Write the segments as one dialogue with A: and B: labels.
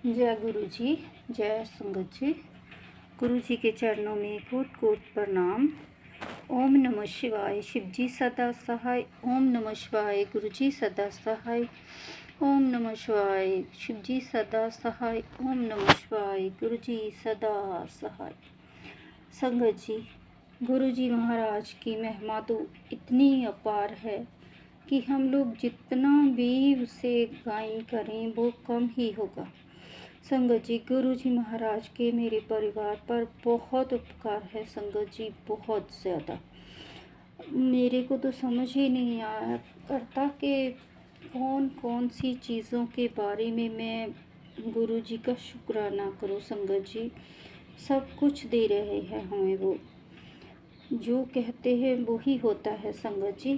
A: जय गुरु जी। जय संगत जी। गुरु जी के चरणों में कोट कोट प्रणाम। ओम नमः शिवाय। शिव जी सदा सहाय। ओम नमः शिवाय। गुरु जी सदा सहाय। ओम नमः शिवाय। शिव जी सदा सहाय। ओम नमः शिवाय। गुरु जी सदा सहाय। संगत जी, गुरु जी महाराज की महिमा तो इतनी अपार है कि हम लोग जितना भी उसे गायन करें वो कम ही होगा। संगत जी, गुरु जी महाराज के मेरे परिवार पर बहुत उपकार है संगत जी, बहुत ज़्यादा। मेरे को तो समझ ही नहीं आया करता कि कौन कौन सी चीज़ों के बारे में मैं गुरु जी का शुक्राना करूं। संगत जी, सब कुछ दे रहे हैं हमें, वो जो कहते हैं वो ही होता है। संगत जी,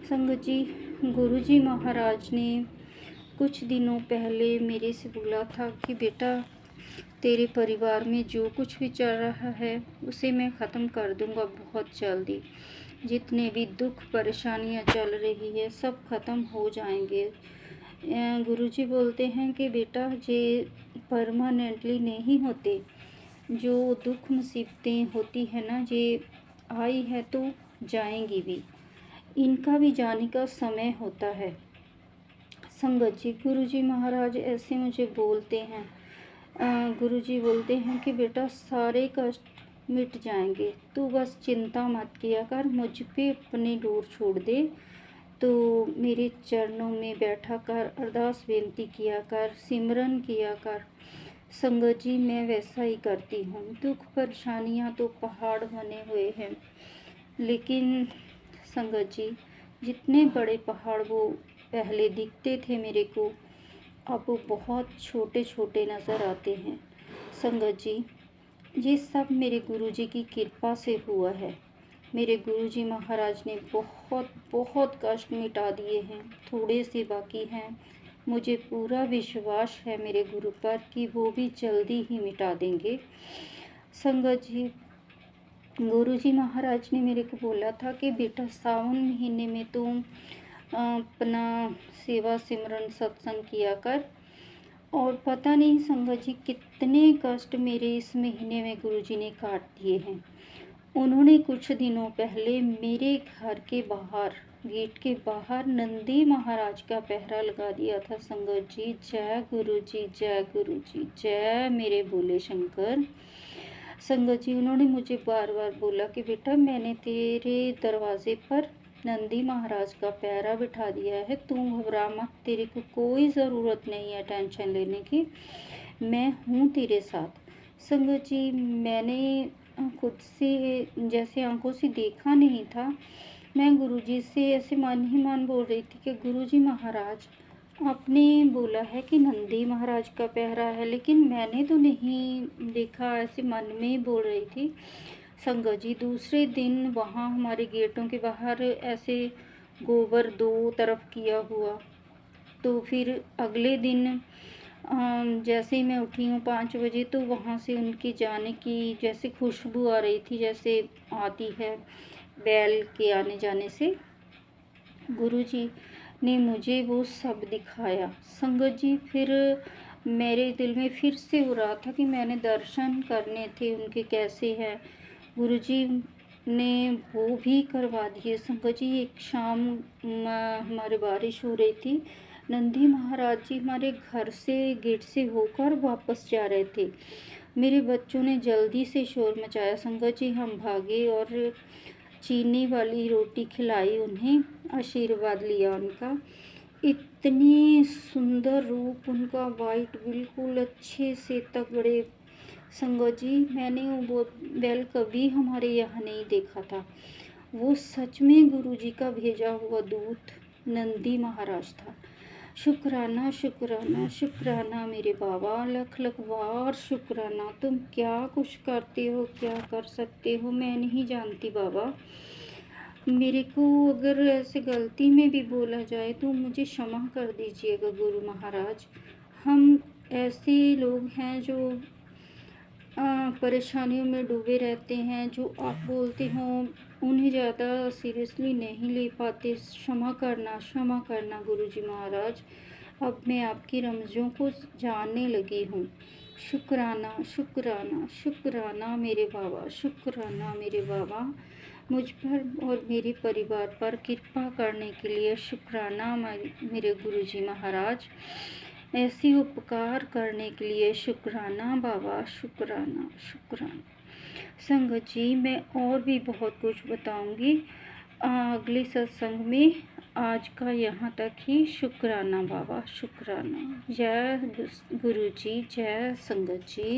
A: संगत जी, गुरु जी महाराज ने कुछ दिनों पहले मेरे से बोला था कि बेटा, तेरे परिवार में जो कुछ भी चल रहा है उसे मैं ख़त्म कर दूंगा बहुत जल्दी। जितने भी दुख परेशानियां चल रही है सब ख़त्म हो जाएंगे। गुरुजी बोलते हैं कि बेटा, ये परमानेंटली नहीं होते। जो दुख मुसीबतें होती है ना, ये आई है तो जाएंगी भी, इनका भी जाने का समय होता है। संगत जी, गुरुजी महाराज ऐसे मुझे बोलते हैं। गुरुजी बोलते हैं कि बेटा, सारे कष्ट मिट जाएंगे, तू बस चिंता मत किया कर, मुझ पे अपने डोर छोड़ दे, तो मेरे चरणों में बैठा कर अरदास बेनती किया कर, सिमरन किया कर। संगत जी, मैं वैसा ही करती हूँ। दुख परेशानियाँ तो पहाड़ बने हुए हैं, लेकिन संगत जी, जितने बड़े पहाड़ वो पहले दिखते थे मेरे को, अब वो बहुत छोटे छोटे नज़र आते हैं। संगत जी, ये सब मेरे गुरुजी की कृपा से हुआ है। मेरे गुरुजी महाराज ने बहुत बहुत कष्ट मिटा दिए हैं, थोड़े से बाकी हैं। मुझे पूरा विश्वास है मेरे गुरु पर कि वो भी जल्दी ही मिटा देंगे। संगत जी, गुरुजी महाराज ने मेरे को बोला था कि बेटा, सावन महीने में तुम अपना सेवा सिमरन सत्संग किया कर। और पता नहीं संगत जी, कितने कष्ट मेरे इस महीने में गुरुजी ने काट दिए हैं। उन्होंने कुछ दिनों पहले मेरे घर के बाहर, गेट के बाहर, नंदी महाराज का पहरा लगा दिया था। संगत जी, जय गुरु जी, जय गुरु जी, जय मेरे भोले शंकर। संगत जी, उन्होंने मुझे बार बार बोला कि बेटा, मैंने तेरे दरवाजे पर नंदी महाराज का पहरा बिठा दिया है, तू घबरा मत, तेरे को कोई ज़रूरत नहीं है टेंशन लेने की, मैं हूँ तेरे साथ। संगत जी, मैंने खुद से जैसे आंखों से देखा नहीं था। मैं गुरुजी से ऐसे मन ही मन बोल रही थी कि गुरुजी महाराज, आपने बोला है कि नंदी महाराज का पहरा है, लेकिन मैंने तो नहीं देखा, ऐसे मन में ही बोल रही थी। संगत जी, दूसरे दिन वहाँ हमारे गेटों के बाहर ऐसे गोबर दो तरफ किया हुआ। तो फिर अगले दिन जैसे ही मैं उठी हूँ 5 बजे, तो वहाँ से उनके जाने की जैसे खुशबू आ रही थी, जैसे आती है बैल के आने जाने से। गुरुजी ने मुझे वो सब दिखाया। संगत जी, फिर मेरे दिल में फिर से हो रहा था कि मैंने दर्शन करने थे उनके, कैसे हैं। गुरुजी ने वो भी करवा दिए। संगत जी, एक शाम हमारे बारिश हो रही थी, नंदी महाराज जी हमारे घर से गेट से होकर वापस जा रहे थे। मेरे बच्चों ने जल्दी से शोर मचाया। संगत जी, हम भागे और चीनी वाली रोटी खिलाई उन्हें, आशीर्वाद लिया उनका। इतनी सुंदर रूप उनका, वाइट, बिल्कुल अच्छे से तगड़े। संगत जी, मैंने वो बैल कभी हमारे यहाँ नहीं देखा था। वो सच में गुरुजी का भेजा हुआ दूत नंदी महाराज था। शुक्राना शुक्राना शुक्राना मेरे बाबा, लख लख बार शुक्राना। तुम क्या कुछ करते हो, क्या कर सकते हो, मैं नहीं जानती बाबा। मेरे को अगर ऐसे गलती में भी बोला जाए तो मुझे क्षमा कर दीजिएगा गुरु महाराज। हम ऐसे लोग हैं जो परेशानियों में डूबे रहते हैं, जो आप बोलते हो उन्हें ज़्यादा सीरियसली नहीं ले पाते। क्षमा करना गुरुजी महाराज। अब मैं आपकी रमज़ों को जानने लगी हूँ। शुक्राना शुक्राना शुक्राना मेरे बाबा, शुक्राना मेरे बाबा, मुझ पर और मेरे परिवार पर कृपा करने के लिए शुक्राना मेरे गुरुजी महाराज, ऐसी उपकार करने के लिए शुक्राना बाबा, शुक्राना शुक्राना। संगत जी, मैं और भी बहुत कुछ बताऊंगी अगले सत्संग में। आज का यहाँ तक ही। शुक्राना बाबा, शुक्राना। जय गुरु जी, जय संगत जी।